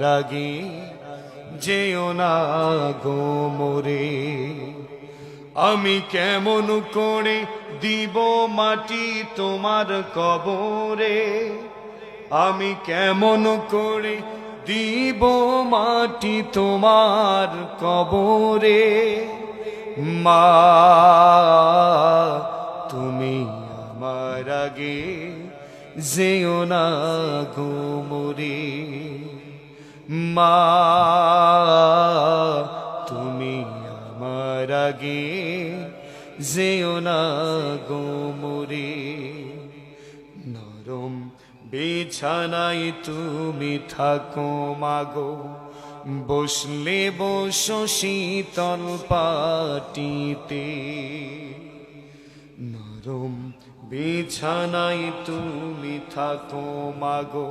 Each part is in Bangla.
রাগে যেও না গো মোরে, আমি কেমন করে দিব মাটি তোমার কবরে, আমি কেমন করে দিব মাটি তোমার কবরে। মা তুমি আমার আগে যেও না গো মোরে, মা তুমি আমার আগে যেও না গো মোরে। নরম বিছানায় তুমি থাকো মাগো, বসলে বসো শীতল পাটিতে। নরম বিছানায় তুমি থাকো মাগো,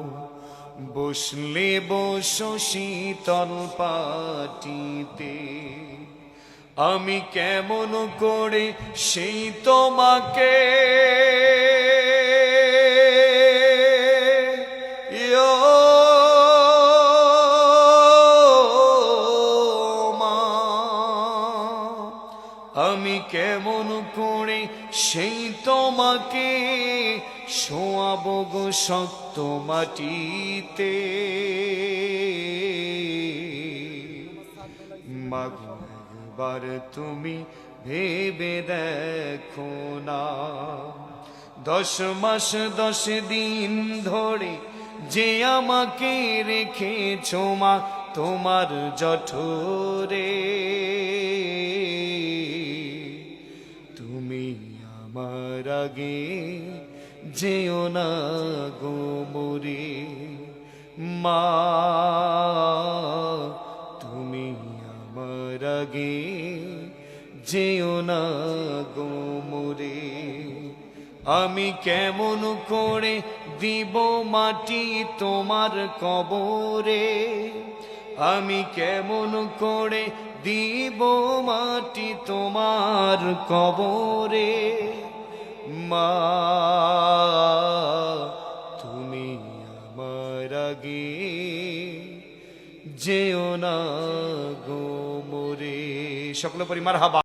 বসলে বসো শীতল পাটিতে। আমি কেমন করে সেই তোমাকে আমি কেমন করে সেই তোমাকে শোয়াবো গো শক্ত মাটিতে। মাগো একবার তুমি ভেবে দেখো না, 10 মাস 10 দিন ধরে যে আমাকে রেখেছো মা তোমার জঠরে। তুমি আমার আগে যেও না গো মোরে, মা তুমি আমার আগে যেও না গো মোরে। আমি কেমন করে দিব মাটি তোমার কবরে, আমি কেমন করে দিব মাটি তোমার কবরে। মা তুমি আমার আগে যেও না গো মোরে। সকল পরিমার হাবা।